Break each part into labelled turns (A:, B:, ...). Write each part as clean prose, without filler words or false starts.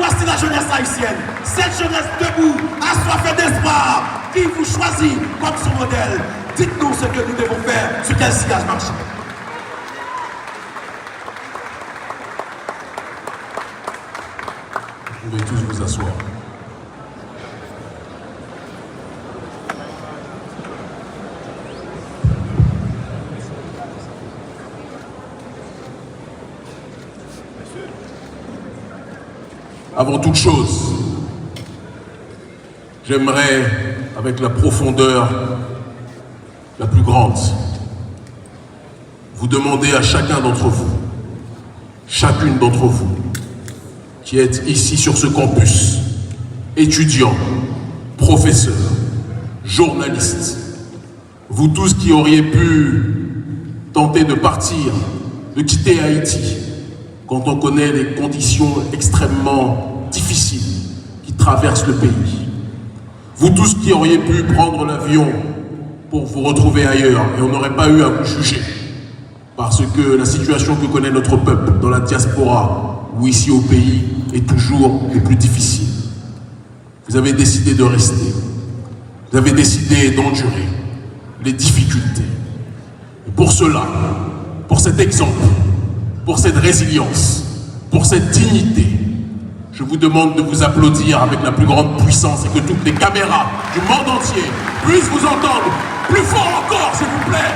A: Voici la jeunesse haïtienne. Cette jeunesse debout, assoiffée d'espoir, qui vous choisit comme son modèle. Dites-nous ce que nous devons faire, sur quel sillage marcher.
B: Vous pouvez tous vous asseoir. Avant toute chose, j'aimerais, avec la profondeur la plus grande, vous demander à chacun d'entre vous, chacune d'entre vous, qui êtes ici sur ce campus, étudiants, professeurs, journalistes, vous tous qui auriez pu tenter de partir, de quitter Haïti, quand on connaît les conditions extrêmement difficiles qui traversent le pays. Vous tous qui auriez pu prendre l'avion pour vous retrouver ailleurs, et on n'aurait pas eu à vous juger, parce que la situation que connaît notre peuple dans la diaspora ou ici au pays est toujours les plus difficiles. Vous avez décidé de rester. Vous avez décidé d'endurer les difficultés. Et pour cela, pour cet exemple, pour cette résilience, pour cette dignité, je vous demande de vous applaudir avec la plus grande puissance et que toutes les caméras du monde entier puissent vous entendre plus fort encore, s'il vous plaît.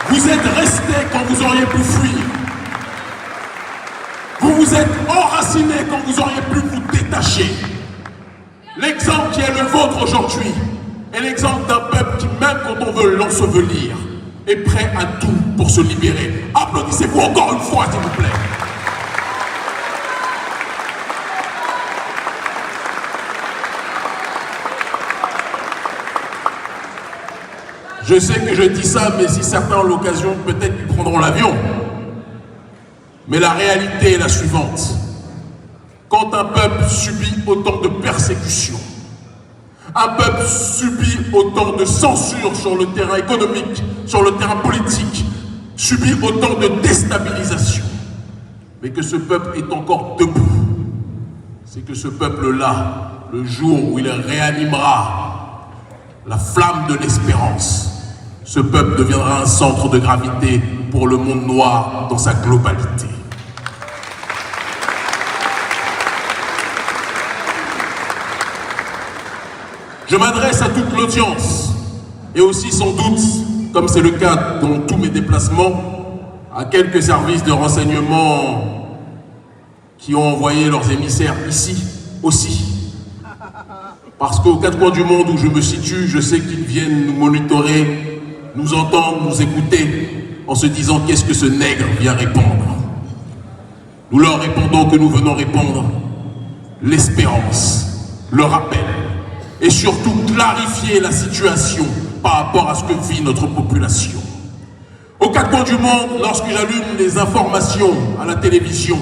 B: Vous êtes restés quand vous auriez pu fuir. Vous vous êtes enracinés quand vous auriez pu vous détacher. L'exemple qui est le vôtre aujourd'hui est l'exemple d'un peuple qui, même quand on veut l'ensevelir, est prêt à tout pour se libérer. Applaudissez-vous encore une fois, s'il vous plaît. Je sais que je dis ça, mais si certains ont l'occasion, peut-être qu'ils prendront l'avion. Mais la réalité est la suivante. Quand un peuple subit autant de persécutions, un peuple subit autant de censure sur le terrain économique, sur le terrain politique, subit autant de déstabilisation, mais que ce peuple est encore debout, c'est que ce peuple-là, le jour où il réanimera la flamme de l'espérance, ce peuple deviendra un centre de gravité pour le monde noir dans sa globalité. Je m'adresse à toute l'audience et aussi sans doute, comme c'est le cas dans tous mes déplacements, à quelques services de renseignement qui ont envoyé leurs émissaires ici aussi. Parce qu'aux quatre coins du monde où je me situe, je sais qu'ils viennent nous monitorer, nous entendre, nous écouter, en se disant qu'est-ce que ce nègre vient répondre. Nous leur répondons que nous venons répondre l'espérance, le rappel, et surtout clarifier la situation par rapport à ce que vit notre population. Aux quatre coins du monde, lorsque j'allume les informations à la télévision,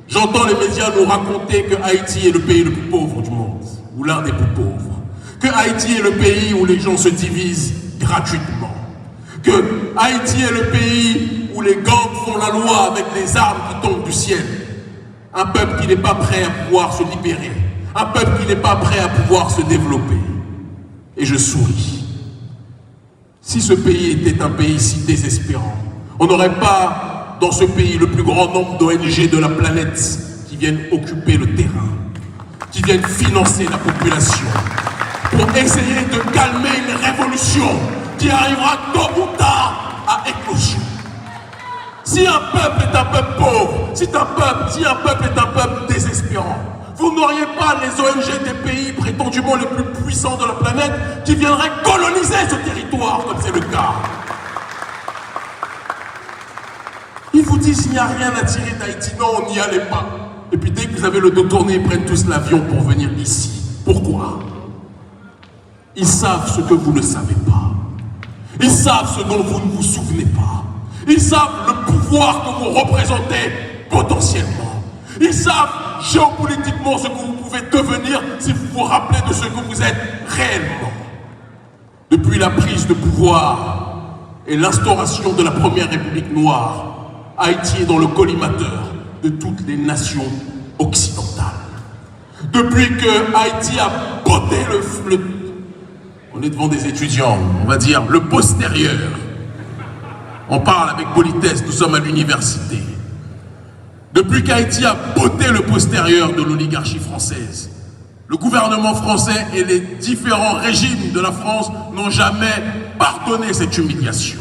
B: j'entends les médias nous raconter que Haïti est le pays le plus pauvre du monde, ou l'un des plus pauvres. Que Haïti est le pays où les gens se divisent gratuitement. Que Haïti est le pays où les gangs font la loi avec des armes qui tombent du ciel. Un peuple qui n'est pas prêt à pouvoir se libérer. Un peuple qui n'est pas prêt à pouvoir se développer. Et je souris. Si ce pays était un pays si désespérant, on n'aurait pas dans ce pays le plus grand nombre d'ONG de la planète qui viennent occuper le terrain, qui viennent financer la population, pour essayer de calmer une révolution qui arrivera tôt ou tard à éclosion. Si un peuple est un peuple pauvre, si un peuple est un peuple désespérant, vous n'auriez pas les ONG des pays prétendument les plus puissants de la planète qui viendraient coloniser ce territoire, comme c'est le cas. Ils vous disent qu'il n'y a rien à tirer d'Haïti. Non, on n'y allait pas. Et puis dès que vous avez le dos tourné, ils prennent tous l'avion pour venir ici. Pourquoi? Ils savent ce que vous ne savez pas. Ils savent ce dont vous ne vous souvenez pas. Ils savent le pouvoir que vous représentez potentiellement. Ils savent géopolitiquement ce que vous pouvez devenir si vous vous rappelez de ce que vous êtes réellement. Depuis la prise de pouvoir et l'instauration de la première République noire, Haïti est dans le collimateur de toutes les nations occidentales. Depuis que Haïti a botté on est devant des étudiants, on va dire le postérieur. On parle avec politesse, nous sommes à l'université. Depuis qu'Haïti a botté le postérieur de l'oligarchie française, le gouvernement français et les différents régimes de la France n'ont jamais pardonné cette humiliation.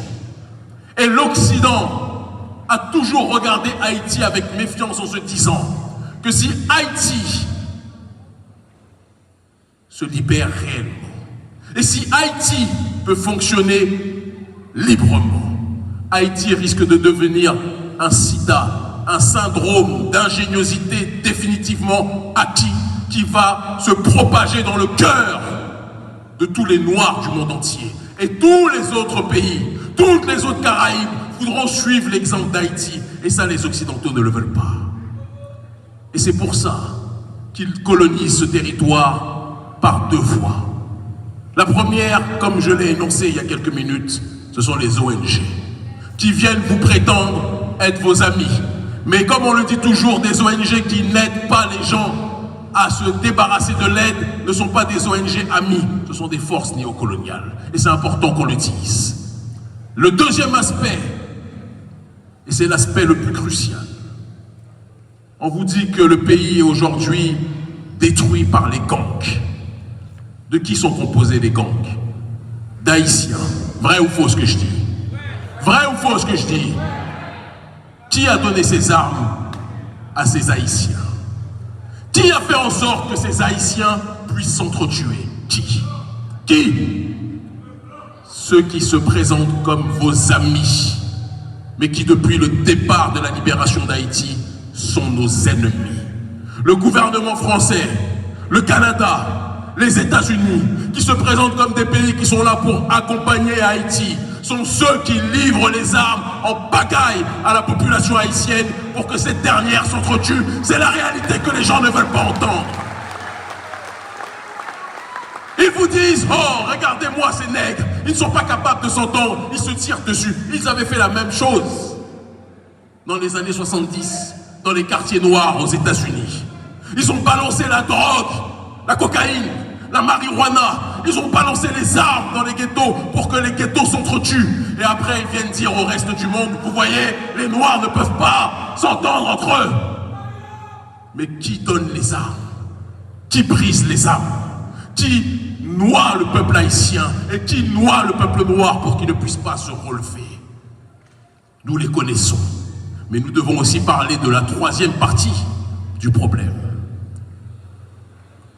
B: Et l'Occident a toujours regardé Haïti avec méfiance en se disant que si Haïti se libère réellement, et si Haïti peut fonctionner librement, Haïti risque de devenir un sida, un syndrome d'ingéniosité définitivement acquis qui va se propager dans le cœur de tous les Noirs du monde entier. Et tous les autres pays, toutes les autres Caraïbes voudront suivre l'exemple d'Haïti. Et ça, les Occidentaux ne le veulent pas. Et c'est pour ça qu'ils colonisent ce territoire par deux voies. La première, comme je l'ai énoncé il y a quelques minutes, ce sont les ONG, qui viennent vous prétendre être vos amis. Mais comme on le dit toujours, des ONG qui n'aident pas les gens à se débarrasser de l'aide ne sont pas des ONG amis, ce sont des forces néocoloniales. Et c'est important qu'on le dise. Le deuxième aspect, et c'est l'aspect le plus crucial, on vous dit que le pays est aujourd'hui détruit par les gangs. De qui sont composés les gangs? D'Haïtiens. Vrai ou faux ce que je dis? Vrai ou faux ce que je dis? Qui a donné ses armes à ces Haïtiens? Qui a fait en sorte que ces Haïtiens puissent s'entretuer? Qui? Qui? Ceux qui se présentent comme vos amis, mais qui depuis le départ de la libération d'Haïti sont nos ennemis. Le gouvernement français, le Canada, les États-Unis, qui se présentent comme des pays qui sont là pour accompagner Haïti, sont ceux qui livrent les armes en pagaille à la population haïtienne pour que cette dernière s'entretue. C'est la réalité que les gens ne veulent pas entendre. Ils vous disent, oh, regardez-moi ces nègres, ils ne sont pas capables de s'entendre, ils se tirent dessus. Ils avaient fait la même chose dans les années 70, dans les quartiers noirs aux États-Unis. Ils ont balancé la drogue, la cocaïne, la marijuana, ils ont balancé les armes dans les ghettos pour que les ghettos s'entretuent. Et après, ils viennent dire au reste du monde, vous voyez, les Noirs ne peuvent pas s'entendre entre eux. Mais qui donne les armes? Qui brise les armes? Qui noie le peuple haïtien et qui noie le peuple noir pour qu'il ne puisse pas se relever? Nous les connaissons, mais nous devons aussi parler de la troisième partie du problème.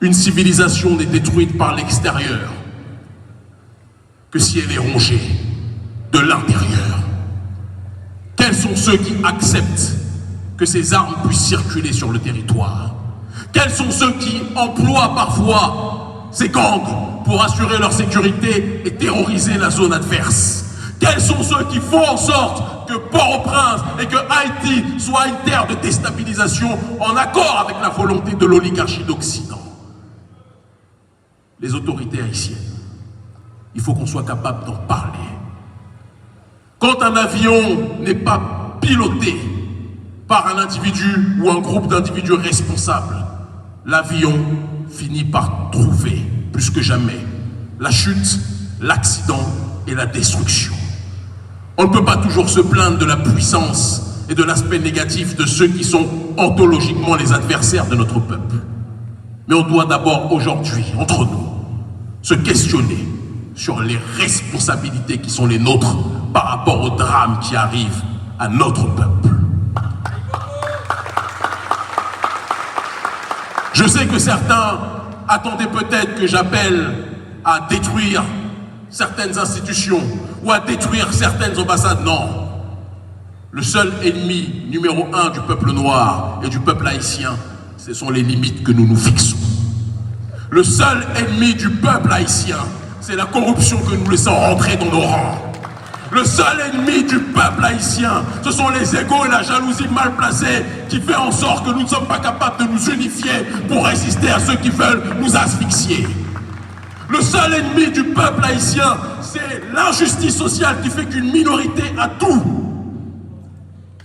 B: Une civilisation n'est détruite par l'extérieur que si elle est rongée de l'intérieur. Quels sont ceux qui acceptent que ces armes puissent circuler sur le territoire? Quels sont ceux qui emploient parfois ces gangs pour assurer leur sécurité et terroriser la zone adverse? Quels sont ceux qui font en sorte que Port-au-Prince et que Haïti soient une terre de déstabilisation en accord avec la volonté de l'oligarchie d'Occident? Les autorités haïtiennes, il faut qu'on soit capable d'en parler. Quand un avion n'est pas piloté par un individu ou un groupe d'individus responsables, l'avion finit par trouver, plus que jamais, la chute, l'accident et la destruction. On ne peut pas toujours se plaindre de la puissance et de l'aspect négatif de ceux qui sont ontologiquement les adversaires de notre peuple. Mais on doit d'abord aujourd'hui, entre nous, se questionner sur les responsabilités qui sont les nôtres par rapport aux drames qui arrivent à notre peuple. Je sais que certains attendaient peut-être que j'appelle à détruire certaines institutions ou à détruire certaines ambassades. Non. Le seul ennemi numéro 1 du peuple noir et du peuple haïtien, ce sont les limites que nous nous fixons. Le seul ennemi du peuple haïtien, c'est la corruption que nous laissons rentrer dans nos rangs. Le seul ennemi du peuple haïtien, ce sont les égos et la jalousie mal placée qui fait en sorte que nous ne sommes pas capables de nous unifier pour résister à ceux qui veulent nous asphyxier. Le seul ennemi du peuple haïtien, c'est l'injustice sociale qui fait qu'une minorité a tout,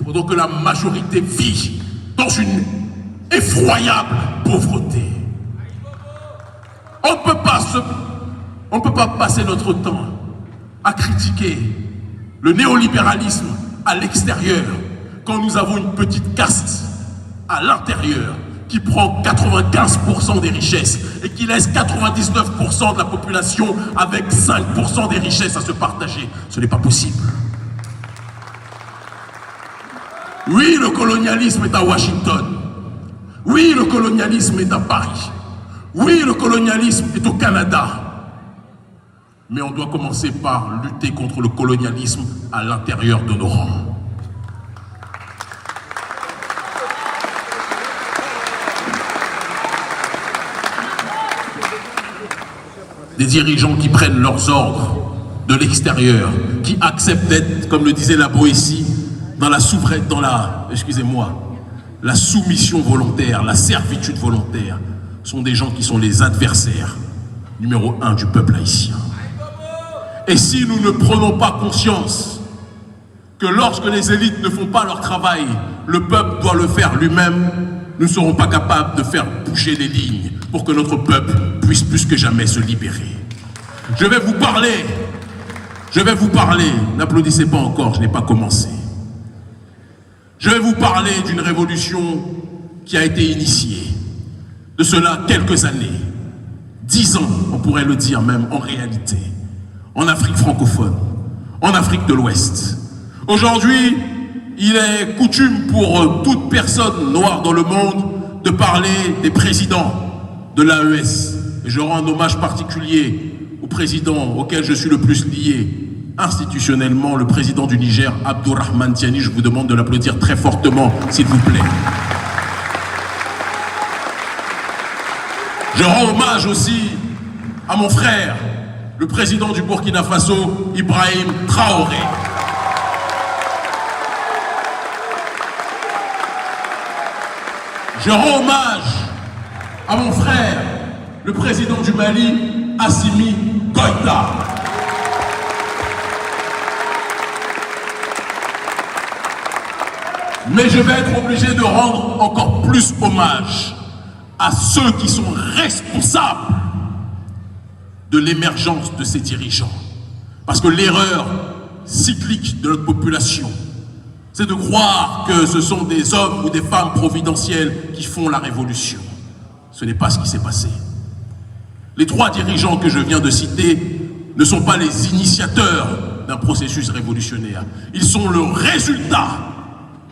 B: pendant que la majorité vit dans une effroyable pauvreté. On ne peut pas passer notre temps à critiquer le néolibéralisme à l'extérieur quand nous avons une petite caste à l'intérieur qui prend 95% des richesses et qui laisse 99% de la population avec 5% des richesses à se partager. Ce n'est pas possible. Oui, le colonialisme est à Washington. Oui, le colonialisme est à Paris. Oui, le colonialisme est au Canada. Mais on doit commencer par lutter contre le colonialisme à l'intérieur de nos rangs. Des dirigeants qui prennent leurs ordres de l'extérieur, qui acceptent d'être, comme le disait la Boétie, dans la soumission volontaire, la servitude volontaire, sont des gens qui sont les adversaires numéro 1 du peuple haïtien. Et si nous ne prenons pas conscience que lorsque les élites ne font pas leur travail, le peuple doit le faire lui-même, nous ne serons pas capables de faire bouger les lignes pour que notre peuple puisse plus que jamais se libérer. Je vais vous parler, n'applaudissez pas encore, je n'ai pas commencé. Je vais vous parler d'une révolution qui a été initiée, de cela quelques années, 10 ans, on pourrait le dire même en réalité, en Afrique francophone, en Afrique de l'Ouest. Aujourd'hui, il est coutume pour toute personne noire dans le monde de parler des présidents de l'AES. Et je rends un hommage particulier au président auquel je suis le plus lié institutionnellement, le président du Niger, Abdourahmane Tiani. Je vous demande de l'applaudir très fortement, s'il vous plaît. Je rends hommage aussi à mon frère, le président du Burkina Faso, Ibrahim Traoré. Je rends hommage à mon frère, le président du Mali, Assimi Goïta. Mais je vais être obligé de rendre encore plus hommage à ceux qui sont responsables de l'émergence de ces dirigeants. Parce que l'erreur cyclique de notre population, c'est de croire que ce sont des hommes ou des femmes providentiels qui font la révolution. Ce n'est pas ce qui s'est passé. Les 3 dirigeants que je viens de citer ne sont pas les initiateurs d'un processus révolutionnaire. Ils sont le résultat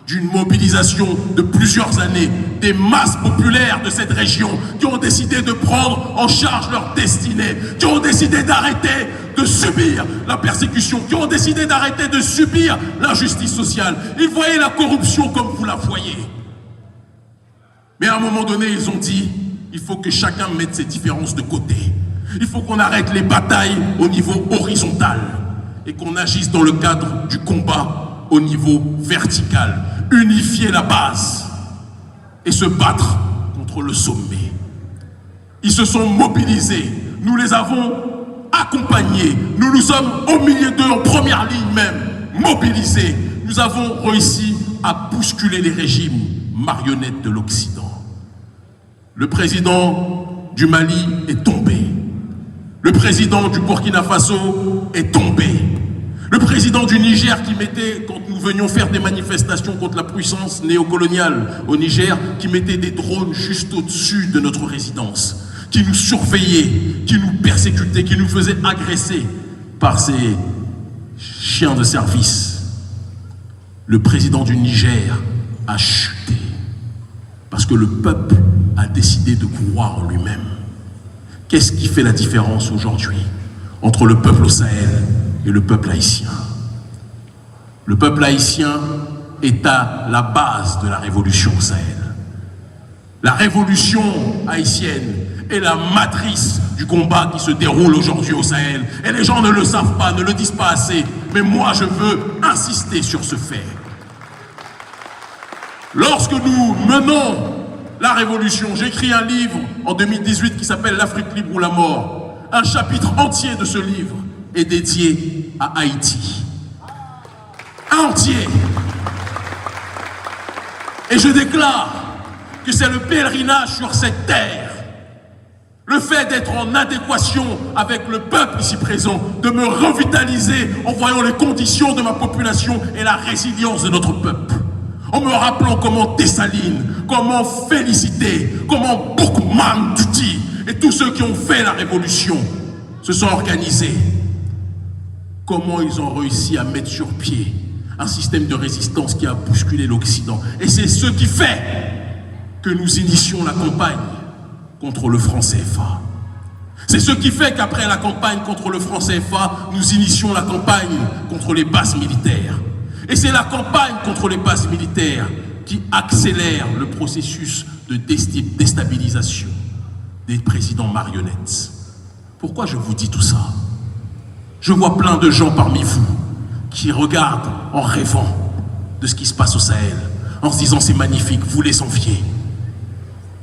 B: d'une mobilisation de plusieurs années, des masses populaires de cette région qui ont décidé de prendre en charge leur destinée, qui ont décidé d'arrêter de subir la persécution, qui ont décidé d'arrêter de subir l'injustice sociale. Ils voyaient la corruption comme vous la voyez. Mais à un moment donné, ils ont dit, il faut que chacun mette ses différences de côté. Il faut qu'on arrête les batailles au niveau horizontal et qu'on agisse dans le cadre du combat au niveau vertical. Unifier la base et se battre contre le sommet. Ils se sont mobilisés, nous les avons accompagnés, nous nous sommes au milieu d'eux, en première ligne même, mobilisés. Nous avons réussi à bousculer les régimes marionnettes de l'Occident. Le président du Mali est tombé. Le président du Burkina Faso est tombé. Le président du Niger qui mettait, quand nous venions faire des manifestations contre la puissance néocoloniale au Niger, qui mettait des drones juste au-dessus de notre résidence, qui nous surveillait, qui nous persécutait, qui nous faisait agresser par ces chiens de service. Le président du Niger a chuté parce que le peuple a décidé de croire en lui-même. Qu'est-ce qui fait la différence aujourd'hui entre le peuple au Sahel et le peuple haïtien? Le peuple haïtien est à la base de la révolution au Sahel. La révolution haïtienne est la matrice du combat qui se déroule aujourd'hui au Sahel. Et les gens ne le savent pas, ne le disent pas assez. Mais moi, je veux insister sur ce fait. Lorsque nous menons la révolution, j'ai écrit un livre en 2018 qui s'appelle « L'Afrique libre ou la mort ». un chapitre entier de ce livre est dédié à Haïti. Un entier. Et je déclare que c'est le pèlerinage sur cette terre, le fait d'être en adéquation avec le peuple ici présent, de me revitaliser en voyant les conditions de ma population et la résilience de notre peuple, en me rappelant comment Dessalines, comment Félicité, comment Boukman Tuti et tous ceux qui ont fait la révolution se sont organisés, comment ils ont réussi à mettre sur pied un système de résistance qui a bousculé l'Occident. Et c'est ce qui fait que nous initions la campagne contre le franc CFA. C'est ce qui fait qu'après la campagne contre le franc CFA, nous initions la campagne contre les bases militaires. Et c'est la campagne contre les bases militaires qui accélère le processus de déstabilisation des présidents marionnettes. Pourquoi je vous dis tout ça? Je vois plein de gens parmi vous qui regardent en rêvant de ce qui se passe au Sahel, en se disant c'est magnifique, vous les enviez.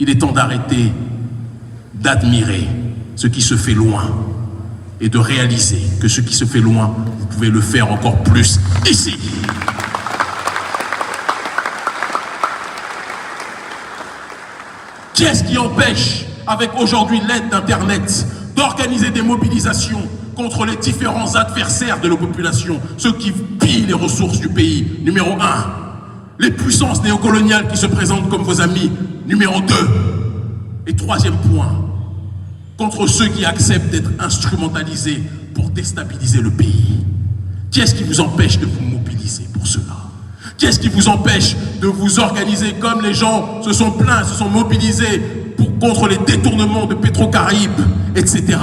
B: Il est temps d'arrêter d'admirer ce qui se fait loin et de réaliser que ce qui se fait loin, vous pouvez le faire encore plus ici. Qui est-ce qui empêche, avec aujourd'hui l'aide d'Internet, d'organiser des mobilisations contre les différents adversaires de la population, ceux qui pillent les ressources du pays? Numéro 1, les puissances néocoloniales qui se présentent comme vos amis. Numéro 2, et troisième point, contre ceux qui acceptent d'être instrumentalisés pour déstabiliser le pays. Qui est-ce qui vous empêche de vous mobiliser pour cela? Qui est-ce qui vous empêche de vous organiser comme les gens se sont plaints, se sont mobilisés contre les détournements de Pétro-Caraïbes, etc.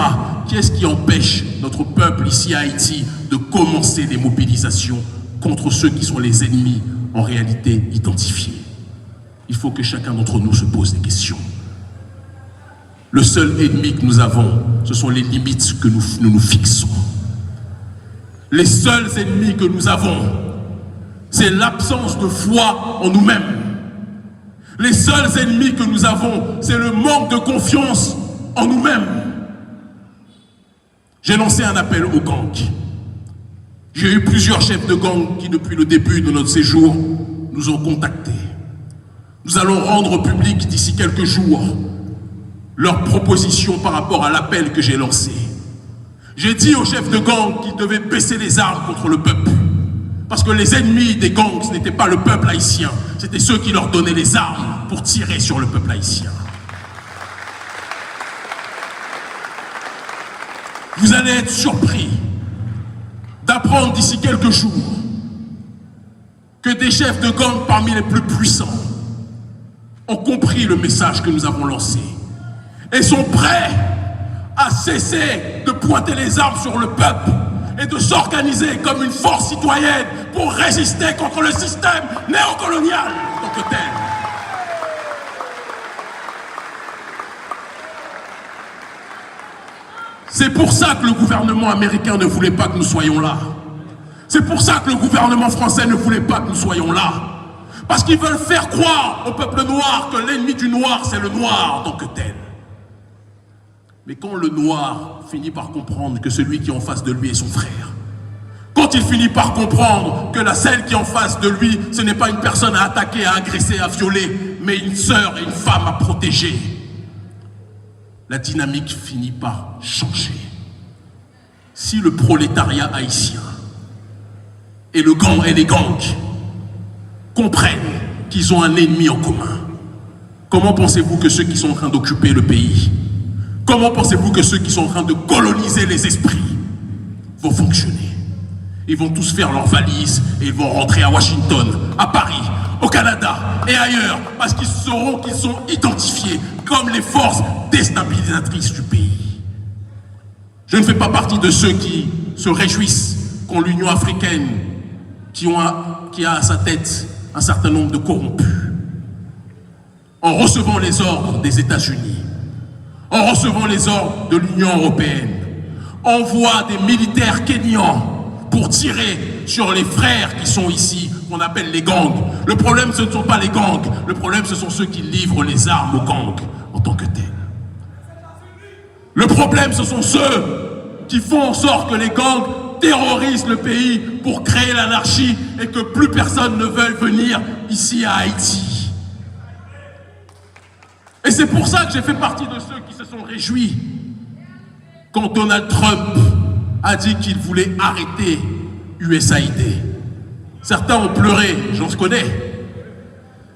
B: Qui est-ce qui empêche notre peuple ici à Haïti de commencer les mobilisations contre ceux qui sont les ennemis en réalité identifiés? Il faut que chacun d'entre nous se pose des questions. Le seul ennemi que nous avons, ce sont les limites que nous nous fixons. Les seuls ennemis que nous avons, c'est l'absence de foi en nous-mêmes. Les seuls ennemis que nous avons, c'est le manque de confiance en nous-mêmes. J'ai lancé un appel aux gangs. J'ai eu plusieurs chefs de gangs qui, depuis le début de notre séjour, nous ont contactés. Nous allons rendre public d'ici quelques jours leurs propositions par rapport à l'appel que j'ai lancé. J'ai dit aux chefs de gang qu'ils devaient baisser les armes contre le peuple. Parce que les ennemis des gangs, ce n'était pas le peuple haïtien, c'était ceux qui leur donnaient les armes pour tirer sur le peuple haïtien. Vous allez être surpris d'apprendre d'ici quelques jours que des chefs de gang parmi les plus puissants ont compris le message que nous avons lancé et sont prêts à cesser de pointer les armes sur le peuple et de s'organiser comme une force citoyenne pour résister contre le système néocolonial en tant que tel. C'est pour ça que le gouvernement américain ne voulait pas que nous soyons là. C'est pour ça que le gouvernement français ne voulait pas que nous soyons là. Parce qu'ils veulent faire croire au peuple noir que l'ennemi du noir, c'est le noir en tant que tel. Mais quand le noir finit par comprendre que celui qui est en face de lui est son frère, quand il finit par comprendre que celle qui est en face de lui, ce n'est pas une personne à attaquer, à agresser, à violer, mais une sœur et une femme à protéger, la dynamique finit par changer. Si le prolétariat haïtien et les gangs comprennent qu'ils ont un ennemi en commun, comment pensez-vous que ceux qui sont en train d'occuper le pays, comment pensez-vous que ceux qui sont en train de coloniser les esprits vont fonctionner? Ils vont tous faire leurs valises et ils vont rentrer à Washington, à Paris, au Canada et ailleurs, parce qu'ils sauront qu'ils sont identifiés comme les forces déstabilisatrices du pays. Je ne fais pas partie de ceux qui se réjouissent quand l'Union africaine, qui a à sa tête un certain nombre de corrompus, en recevant les ordres des États-Unis, en recevant les ordres de l'Union européenne, envoie des militaires kenyans pour tirer sur les frères qui sont ici, qu'on appelle les gangs. Le problème, ce ne sont pas les gangs. Le problème, ce sont ceux qui livrent les armes aux gangs en tant que tels. Le problème, ce sont ceux qui font en sorte que les gangs terrorisent le pays pour créer l'anarchie et que plus personne ne veuille venir ici à Haïti. Et c'est pour ça que j'ai fait partie de ceux qui se sont réjouis quand Donald Trump a dit qu'il voulait arrêter USAID. Certains ont pleuré, j'en connais.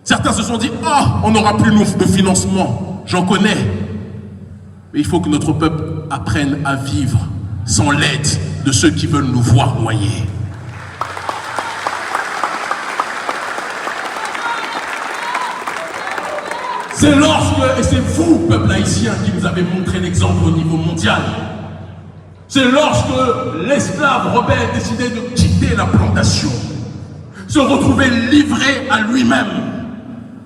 B: Certains se sont dit « Oh, on n'aura plus de financement, j'en connais. » Mais il faut que notre peuple apprenne à vivre sans l'aide de ceux qui veulent nous voir noyer. C'est lorsque, et c'est vous, peuple haïtien, qui nous avez montré l'exemple au niveau mondial. C'est lorsque l'esclave rebelle décidait de quitter la plantation, se retrouver livré à lui-même,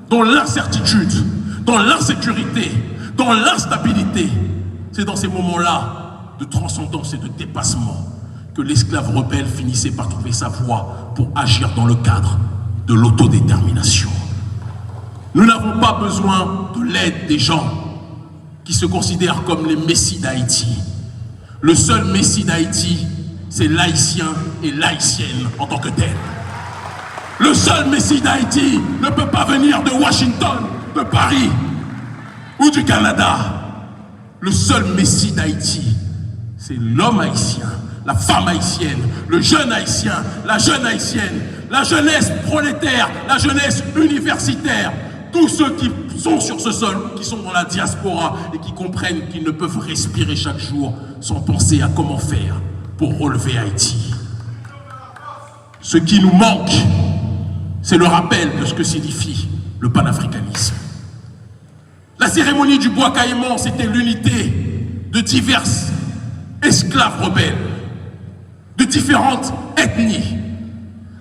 B: dans l'incertitude, dans l'insécurité, dans l'instabilité. C'est dans ces moments-là de transcendance et de dépassement que l'esclave rebelle finissait par trouver sa voie pour agir dans le cadre de l'autodétermination. Nous n'avons pas besoin de l'aide des gens qui se considèrent comme les messies d'Haïti. Le seul messie d'Haïti, c'est l'haïtien et l'haïtienne en tant que tel. Le seul messie d'Haïti ne peut pas venir de Washington, de Paris ou du Canada. Le seul messie d'Haïti, c'est l'homme haïtien, la femme haïtienne, le jeune haïtien, la jeune haïtienne, la jeunesse prolétaire, la jeunesse universitaire. Tous ceux qui sont sur ce sol, qui sont dans la diaspora et qui comprennent qu'ils ne peuvent respirer chaque jour sans penser à comment faire pour relever Haïti. Ce qui nous manque, c'est le rappel de ce que signifie le panafricanisme. La cérémonie du bois caïman, c'était l'unité de diverses esclaves rebelles, de différentes ethnies,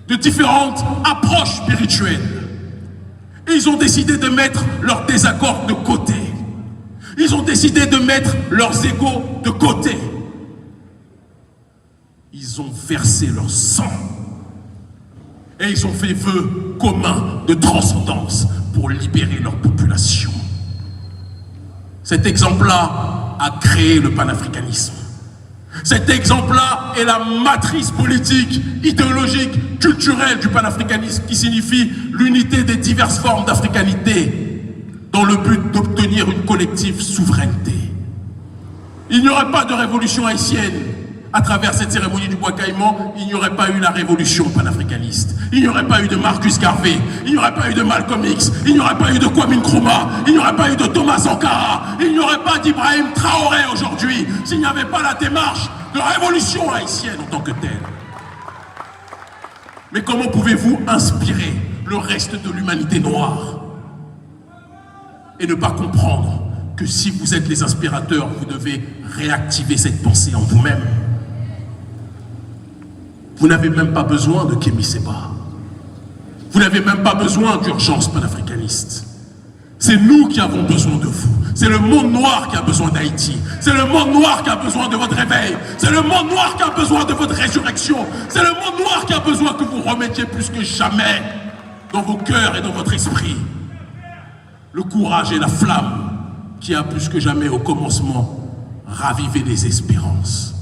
B: de différentes approches spirituelles. Et ils ont décidé de mettre leurs désaccords de côté. Ils ont décidé de mettre leurs égos de côté. Ils ont versé leur sang. Et ils ont fait vœu commun de transcendance pour libérer leur population. Cet exemple-là a créé le panafricanisme. Cet exemple-là est la matrice politique, idéologique, culturelle du panafricanisme qui signifie l'unité des diverses formes d'africanité dans le but d'obtenir une collective souveraineté. Il n'y aurait pas de révolution haïtienne à travers cette cérémonie du bois caïman, il n'y aurait pas eu la révolution panafricaniste. Il n'y aurait pas eu de Marcus Garvey, il n'y aurait pas eu de Malcolm X, il n'y aurait pas eu de Kwame Nkrumah, il n'y aurait pas eu de Thomas Sankara, il n'y aurait pas d'Ibrahim Traoré aujourd'hui, s'il n'y avait pas la démarche de révolution haïtienne en tant que telle. Mais comment pouvez-vous inspirer le reste de l'humanité noire et ne pas comprendre que si vous êtes les inspirateurs, vous devez réactiver cette pensée en vous-même? Vous n'avez même pas besoin de Kémy Séba. Vous n'avez même pas besoin d'urgence panafricaniste. C'est nous qui avons besoin de vous. C'est le monde noir qui a besoin d'Haïti. C'est le monde noir qui a besoin de votre réveil. C'est le monde noir qui a besoin de votre résurrection. C'est le monde noir qui a besoin que vous remettiez plus que jamais dans vos cœurs et dans votre esprit le courage et la flamme qui a plus que jamais au commencement ravivé les espérances.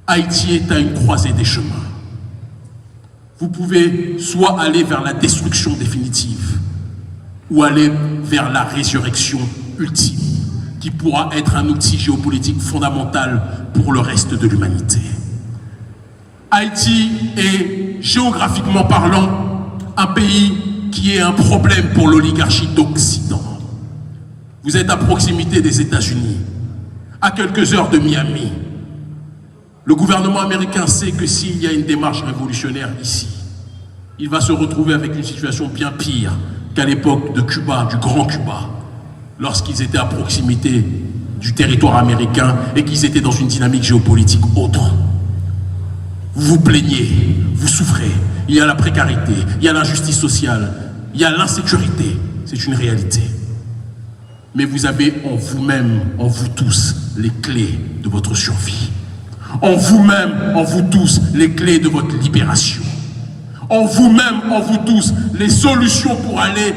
B: Haïti est à une croisée des chemins. Vous pouvez soit aller vers la destruction définitive ou aller vers la résurrection ultime qui pourra être un outil géopolitique fondamental pour le reste de l'humanité. Haïti est, géographiquement parlant, un pays qui est un problème pour l'oligarchie d'Occident. Vous êtes à proximité des États-Unis, à quelques heures de Miami. Le gouvernement américain sait que s'il y a une démarche révolutionnaire ici, il va se retrouver avec une situation bien pire qu'à l'époque de Cuba, du grand Cuba, lorsqu'ils étaient à proximité du territoire américain et qu'ils étaient dans une dynamique géopolitique autre. Vous vous plaignez, vous souffrez, il y a la précarité, il y a l'injustice sociale, il y a l'insécurité, c'est une réalité. Mais vous avez en vous-même, en vous tous, les clés de votre survie. En vous-même, en vous tous, les clés de votre libération. En vous-même, en vous tous, les solutions pour aller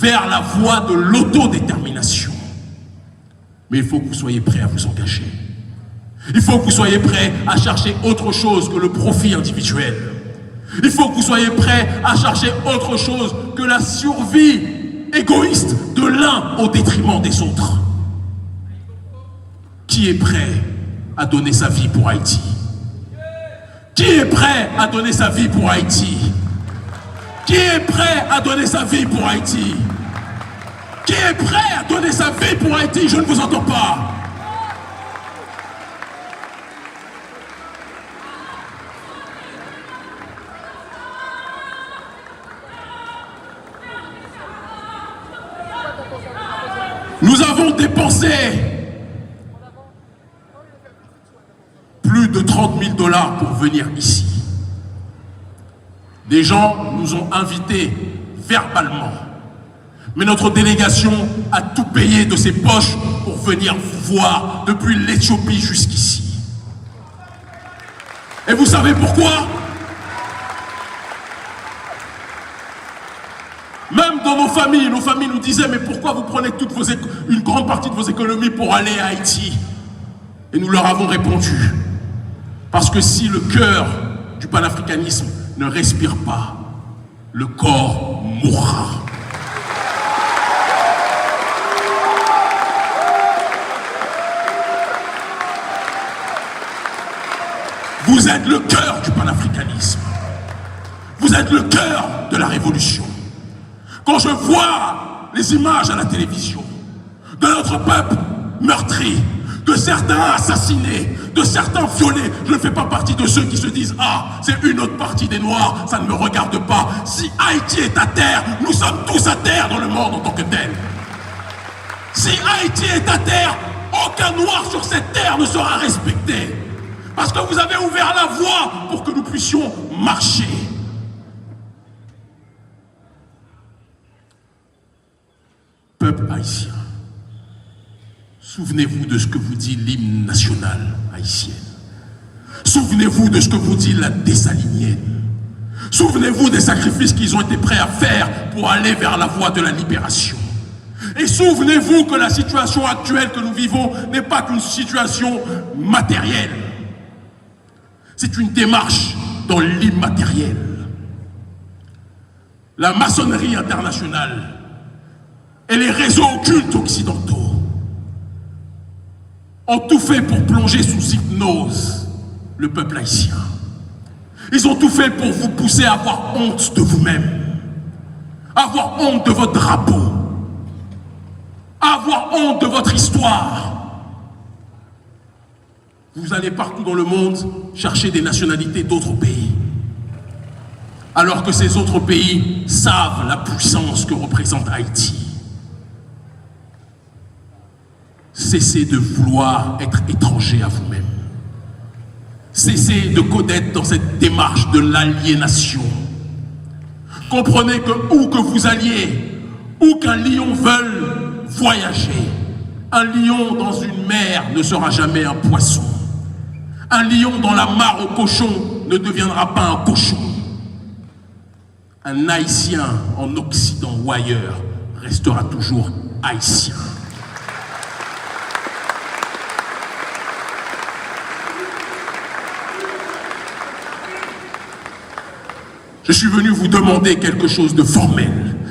B: vers la voie de l'autodétermination. Mais il faut que vous soyez prêts à vous engager. Il faut que vous soyez prêts à chercher autre chose que le profit individuel. Il faut que vous soyez prêts à chercher autre chose que la survie égoïste de l'un au détriment des autres. Qui est prêt à donner sa vie pour Haïti? Qui est prêt à donner sa vie pour Haïti? Qui est prêt à donner sa vie pour Haïti? Qui est prêt à donner sa vie pour Haïti? Je ne vous entends pas. Nous avons dépensé plus de 30 000 $ pour venir ici. Des gens nous ont invités verbalement. Mais notre délégation a tout payé de ses poches pour venir vous voir depuis l'Éthiopie jusqu'ici. Et vous savez pourquoi? Même dans nos familles nous disaient « Mais pourquoi vous prenez une grande partie de vos économies pour aller à Haïti ?» Et nous leur avons répondu « Parce que si le cœur du panafricanisme ne respire pas, le corps mourra. » Vous êtes le cœur du panafricanisme. Vous êtes le cœur de la révolution. Quand je vois les images à la télévision de notre peuple meurtri, de certains assassinés, de certains violés, je ne fais pas partie de ceux qui se disent « Ah, c'est une autre partie des Noirs, ça ne me regarde pas. » Si Haïti est à terre, nous sommes tous à terre dans le monde en tant que tel. Si Haïti est à terre, aucun Noir sur cette terre ne sera respecté. Parce que vous avez ouvert la voie pour que nous puissions marcher. Peuple haïtien, souvenez-vous de ce que vous dit l'hymne national haïtien. Souvenez-vous de ce que vous dit la dessalinienne. Souvenez-vous des sacrifices qu'ils ont été prêts à faire pour aller vers la voie de la libération. Et souvenez-vous que la situation actuelle que nous vivons n'est pas qu'une situation matérielle. C'est une démarche dans l'immatériel. La maçonnerie internationale et les réseaux occultes occidentaux ont tout fait pour plonger sous hypnose le peuple haïtien. Ils ont tout fait pour vous pousser à avoir honte de vous-même, avoir honte de votre drapeau, avoir honte de votre histoire. Vous allez partout dans le monde chercher des nationalités d'autres pays, alors que ces autres pays savent la puissance que représente Haïti. Cessez de vouloir être étranger à vous-même. Cessez de connaître dans cette démarche de l'aliénation. Comprenez que où que vous alliez, où qu'un lion veuille voyager, un lion dans une mer ne sera jamais un poisson. Un lion dans la mare au cochon ne deviendra pas un cochon. Un Haïtien en Occident ou ailleurs restera toujours haïtien. Je suis venu vous demander quelque chose de formel.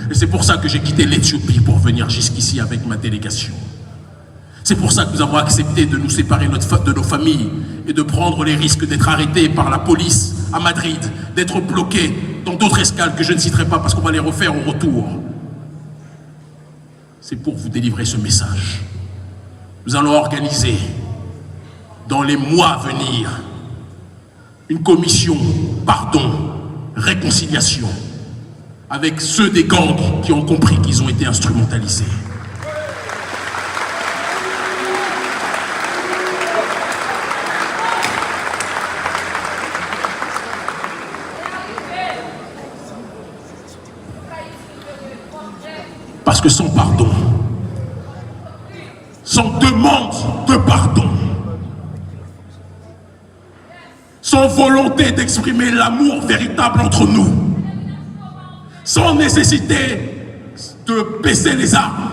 B: Et c'est pour ça que j'ai quitté l'Éthiopie pour venir jusqu'ici avec ma délégation. C'est pour ça que nous avons accepté de nous séparer de nos familles et de prendre les risques d'être arrêtés par la police à Madrid, d'être bloqués dans d'autres escales que je ne citerai pas parce qu'on va les refaire au retour. C'est pour vous délivrer ce message. Nous allons organiser dans les mois à venir une commission pardon, réconciliation avec ceux des gangs qui ont compris qu'ils ont été instrumentalisés. Parce que sans pardon, sans demande de pardon, sans volonté d'exprimer l'amour véritable entre nous, sans nécessité de baisser les armes,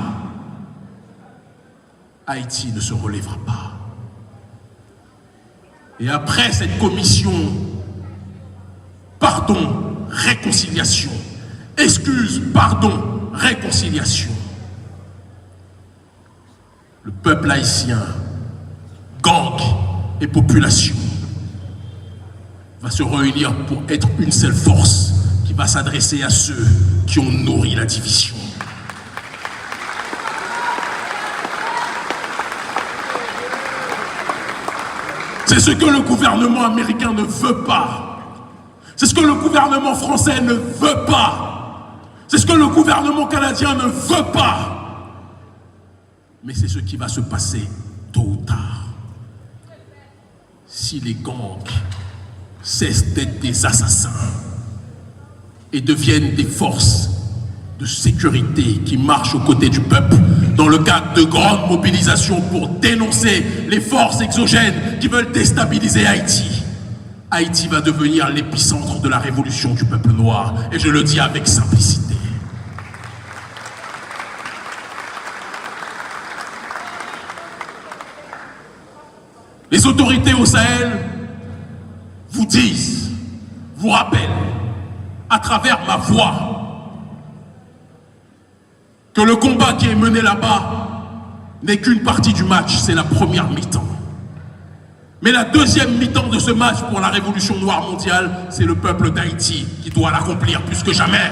B: Haïti ne se relèvera pas. Et après cette commission, pardon, réconciliation, excuse, pardon, réconciliation, le peuple haïtien, gang et population va se réunir pour être une seule force qui va s'adresser à ceux qui ont nourri la division. C'est ce que le gouvernement américain ne veut pas. C'est ce que le gouvernement français ne veut pas. C'est ce que le gouvernement canadien ne veut pas. Mais c'est ce qui va se passer tôt ou tard. Si les gangs cessent d'être des assassins et deviennent des forces de sécurité qui marchent aux côtés du peuple dans le cadre de grandes mobilisations pour dénoncer les forces exogènes qui veulent déstabiliser Haïti. Haïti va devenir l'épicentre de la révolution du peuple noir, et je le dis avec simplicité. Les autorités au Sahel vous disent, vous rappellent, à travers ma voix, que le combat qui est mené là-bas n'est qu'une partie du match, c'est la première mi-temps. Mais la deuxième mi-temps de ce match pour la révolution noire mondiale, c'est le peuple d'Haïti qui doit l'accomplir plus que jamais.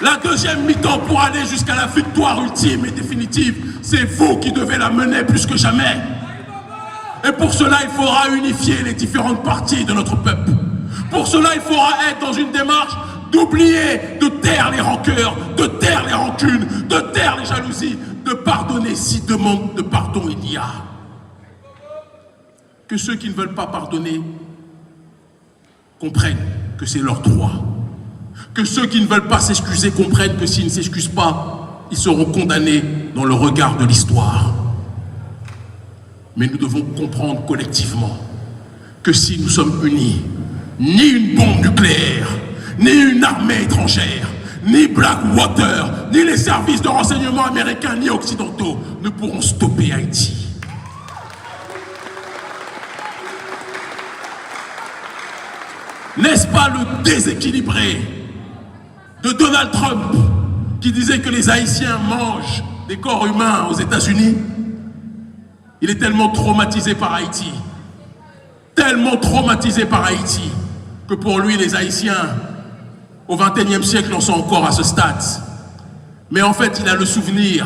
B: La deuxième mi-temps pour aller jusqu'à la victoire ultime et définitive, c'est vous qui devez la mener plus que jamais. Et pour cela, il faudra unifier les différentes parties de notre peuple. Pour cela, il faudra être dans une démarche d'oublier, de taire les rancœurs, de taire les rancunes, de taire les jalousies, de pardonner si demande de pardon il y a. Que ceux qui ne veulent pas pardonner comprennent que c'est leur droit. Que ceux qui ne veulent pas s'excuser comprennent que s'ils ne s'excusent pas, ils seront condamnés dans le regard de l'histoire. Mais nous devons comprendre collectivement que si nous sommes unis, ni une bombe nucléaire, ni une armée étrangère, ni Blackwater, ni les services de renseignement américains ni occidentaux ne pourront stopper Haïti. N'est-ce pas le déséquilibré de Donald Trump qui disait que les Haïtiens mangent des corps humains aux États-Unis? Il est tellement traumatisé par Haïti, que pour lui, les Haïtiens, au XXIe siècle, en sont encore à ce stade. Mais en fait, il a le souvenir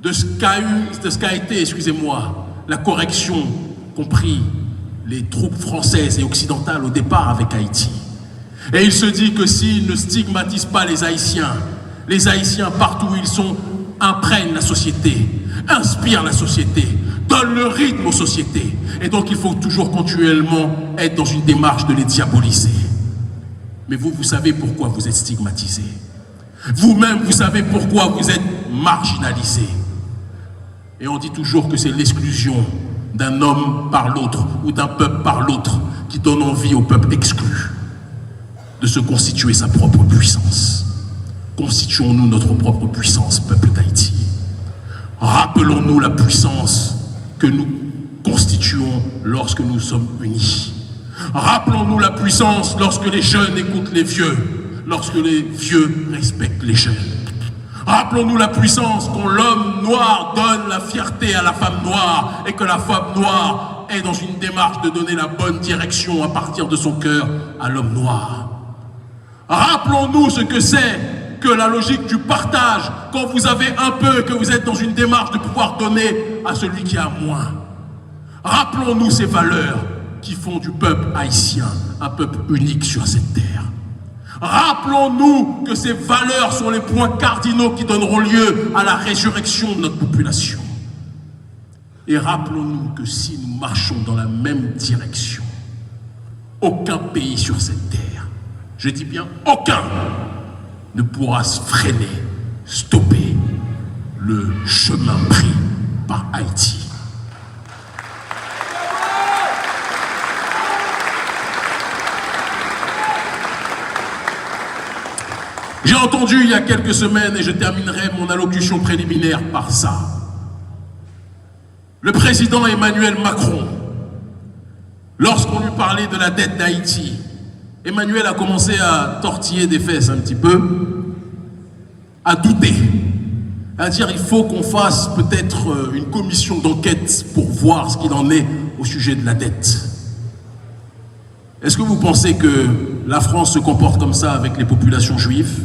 B: de ce qu'a été, la correction qu'ont pris les troupes françaises et occidentales au départ avec Haïti. Et il se dit que s'il ne stigmatise pas les Haïtiens partout où ils sont, imprègnent la société, inspirent la société, donnent le rythme aux sociétés. Et donc il faut toujours continuellement être dans une démarche de les diaboliser. Mais vous, vous savez pourquoi vous êtes stigmatisés. Vous-même, vous savez pourquoi vous êtes marginalisés. Et on dit toujours que c'est l'exclusion d'un homme par l'autre ou d'un peuple par l'autre qui donne envie au peuple exclu de se constituer sa propre puissance. Constituons-nous notre propre puissance, peuple d'Haïti. Rappelons-nous la puissance que nous constituons lorsque nous sommes unis. Rappelons-nous la puissance lorsque les jeunes écoutent les vieux, lorsque les vieux respectent les jeunes. Rappelons-nous la puissance quand l'homme noir donne la fierté à la femme noire et que la femme noire est dans une démarche de donner la bonne direction à partir de son cœur à l'homme noir. Rappelons-nous ce que c'est que la logique du partage quand vous avez un peu et que vous êtes dans une démarche de pouvoir donner à celui qui a moins. Rappelons-nous ces valeurs qui font du peuple haïtien un peuple unique sur cette terre. Rappelons-nous que ces valeurs sont les points cardinaux qui donneront lieu à la résurrection de notre population. Et rappelons-nous que si nous marchons dans la même direction, aucun pays sur cette terre, je dis bien aucun, ne pourra se freiner, stopper le chemin pris par Haïti. J'ai entendu il y a quelques semaines, et je terminerai mon allocution préliminaire par ça, Le président Emmanuel Macron, lorsqu'on lui parlait de la dette d'Haïti, Emmanuel a commencé à tortiller des fesses un petit peu, à douter, à dire il faut qu'on fasse peut-être une commission d'enquête pour voir ce qu'il en est au sujet de la dette. Est-ce que vous pensez que la France se comporte comme ça avec les populations juives?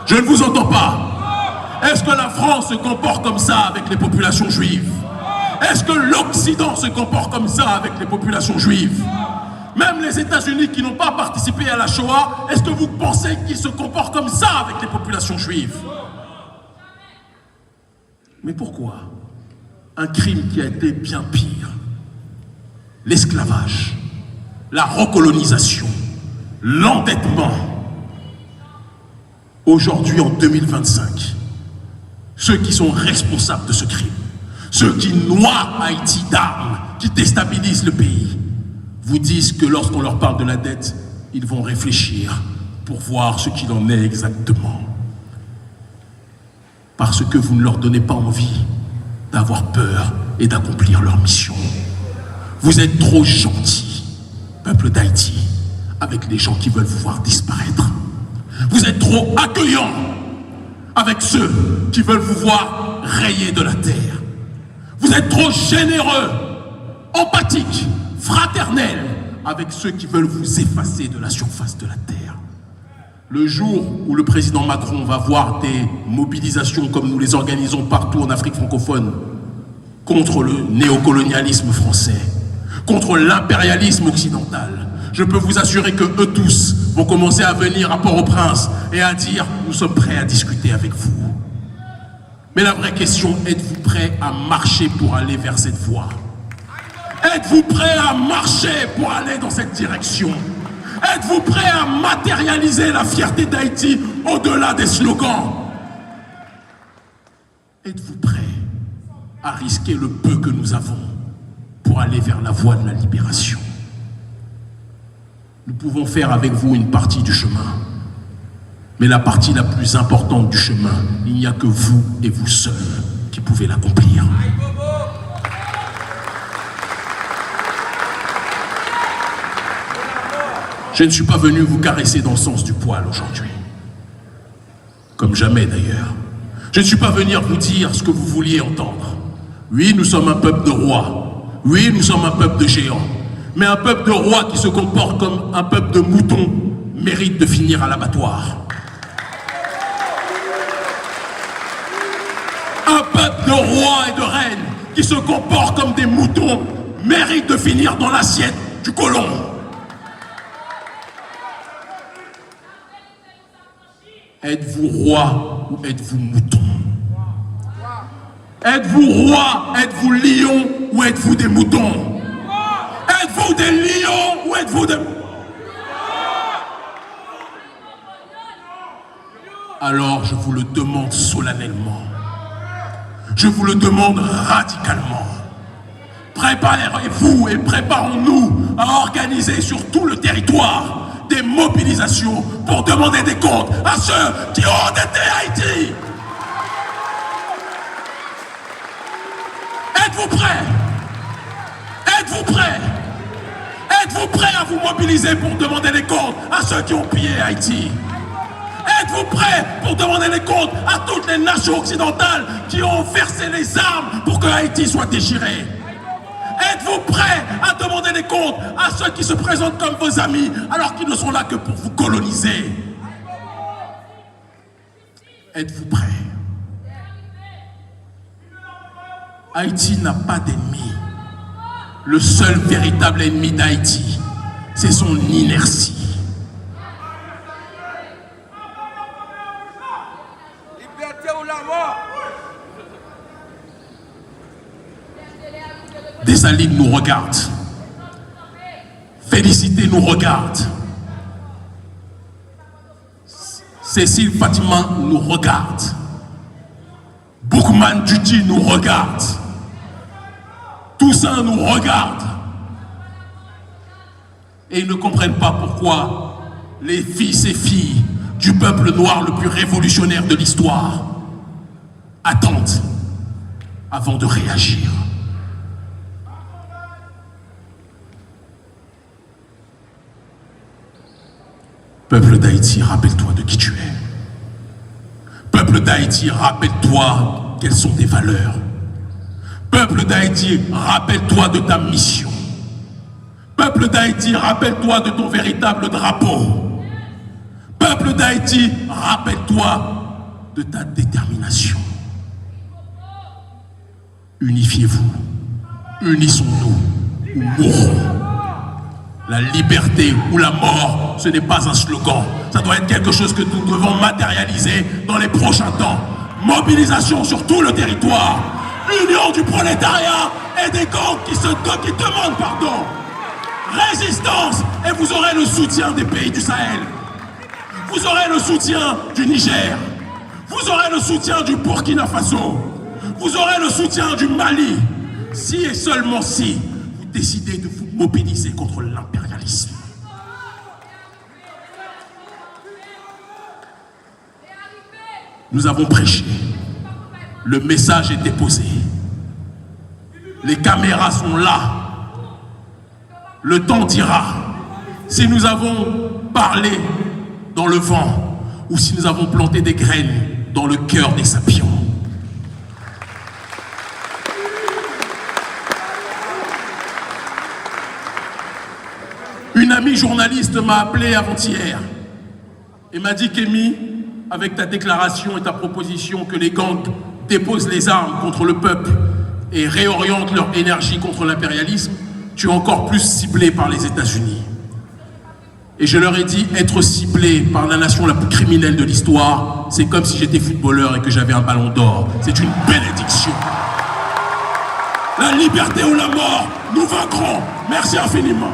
B: Je ne vous entends pas. Est-ce que la France se comporte comme ça avec les populations juives? Est-ce que l'Occident se comporte comme ça avec les populations juives? Même les États-Unis qui n'ont pas participé à la Shoah, est-ce que vous pensez qu'ils se comportent comme ça avec les populations juives? Mais pourquoi un crime qui a été bien pire, l'esclavage, la recolonisation, l'endettement, aujourd'hui en 2025, ceux qui sont responsables de ce crime, ceux qui noient Haïti d'armes, qui déstabilisent le pays, vous disent que lorsqu'on leur parle de la dette, ils vont réfléchir pour voir ce qu'il en est exactement. Parce que vous ne leur donnez pas envie d'avoir peur et d'accomplir leur mission. Vous êtes trop gentils, peuple d'Haïti, avec les gens qui veulent vous voir disparaître. Vous êtes trop accueillants avec ceux qui veulent vous voir rayer de la terre. Vous êtes trop généreux, empathiques, fraternels avec ceux qui veulent vous effacer de la surface de la terre. Le jour où le président Macron va voir des mobilisations comme nous les organisons partout en Afrique francophone contre le néocolonialisme français, contre l'impérialisme occidental, je peux vous assurer que eux tous vont commencer à venir à Port-au-Prince et à dire « nous sommes prêts à discuter avec vous ». Mais la vraie question, êtes-vous prêts à marcher pour aller vers cette voie? Êtes-vous prêts à marcher pour aller dans cette direction? Êtes-vous prêts à matérialiser la fierté d'Haïti au-delà des slogans? Êtes-vous prêts à risquer le peu que nous avons pour aller vers la voie de la libération? Nous pouvons faire avec vous une partie du chemin. Mais la partie la plus importante du chemin, il n'y a que vous et vous seuls qui pouvez l'accomplir. Je ne suis pas venu vous caresser dans le sens du poil aujourd'hui. Comme jamais d'ailleurs. Je ne suis pas venu vous dire ce que vous vouliez entendre. Oui, nous sommes un peuple de rois. Oui, nous sommes un peuple de géants. Mais un peuple de rois qui se comporte comme un peuple de moutons mérite de finir à l'abattoir. Un peuple de rois et de reines qui se comporte comme des moutons mérite de finir dans l'assiette du colon. Êtes-vous roi ou êtes-vous mouton? Êtes-vous roi, êtes-vous lion ou êtes-vous des moutons? Êtes-vous des lions ou êtes-vous des... Alors je vous le demande solennellement. Je vous le demande radicalement. Préparez-vous et préparons-nous à organiser sur tout le territoire des mobilisations pour demander des comptes à ceux qui ont endetté Haïti. Êtes-vous prêts? Êtes-vous prêts? Êtes-vous prêts à vous mobiliser pour demander des comptes à ceux qui ont pillé Haïti? Êtes-vous prêts pour demander des comptes à toutes les nations occidentales qui ont versé les armes pour que Haïti soit déchiré? Êtes-vous prêts à demander des comptes à ceux qui se présentent comme vos amis alors qu'ils ne sont là que pour vous coloniser? Êtes-vous prêts? Haïti n'a pas d'ennemi. Le seul véritable ennemi d'Haïti, c'est son inertie. Desalignes nous regarde. Félicité nous regarde. Cécile Fatima nous regarde. Boukman Duty nous regarde. Toussaint nous regarde. Et ils ne comprennent pas pourquoi les fils et filles du peuple noir le plus révolutionnaire de l'histoire attendent avant de réagir. Peuple d'Haïti, rappelle-toi de qui tu es. Peuple d'Haïti, rappelle-toi quelles sont tes valeurs. Peuple d'Haïti, rappelle-toi de ta mission. Peuple d'Haïti, rappelle-toi de ton véritable drapeau. Peuple d'Haïti, rappelle-toi de ta détermination. Unifiez-vous, unissons-nous ou mourrons. La liberté ou la mort, ce n'est pas un slogan. Ça doit être quelque chose que nous devons matérialiser dans les prochains temps. Mobilisation sur tout le territoire. Union du prolétariat et des gangs qui demandent pardon. Résistance, et vous aurez le soutien des pays du Sahel. Vous aurez le soutien du Niger. Vous aurez le soutien du Burkina Faso. Vous aurez le soutien du Mali. Si et seulement si vous décidez de vous mobiliser contre l'impérialisme. Nous avons prêché. Le message est déposé. Les caméras sont là. Le temps dira si nous avons parlé dans le vent ou si nous avons planté des graines dans le cœur des sapiens. Une amie journaliste m'a appelé avant-hier et m'a dit qu'Émy, avec ta déclaration et ta proposition que les gangs déposent les armes contre le peuple et réorientent leur énergie contre l'impérialisme, tu es encore plus ciblé par les États-Unis. Et je leur ai dit, être ciblé par la nation la plus criminelle de l'histoire, c'est comme si j'étais footballeur et que j'avais un ballon d'or. C'est une bénédiction. La liberté ou la mort, nous vaincrons. Merci infiniment.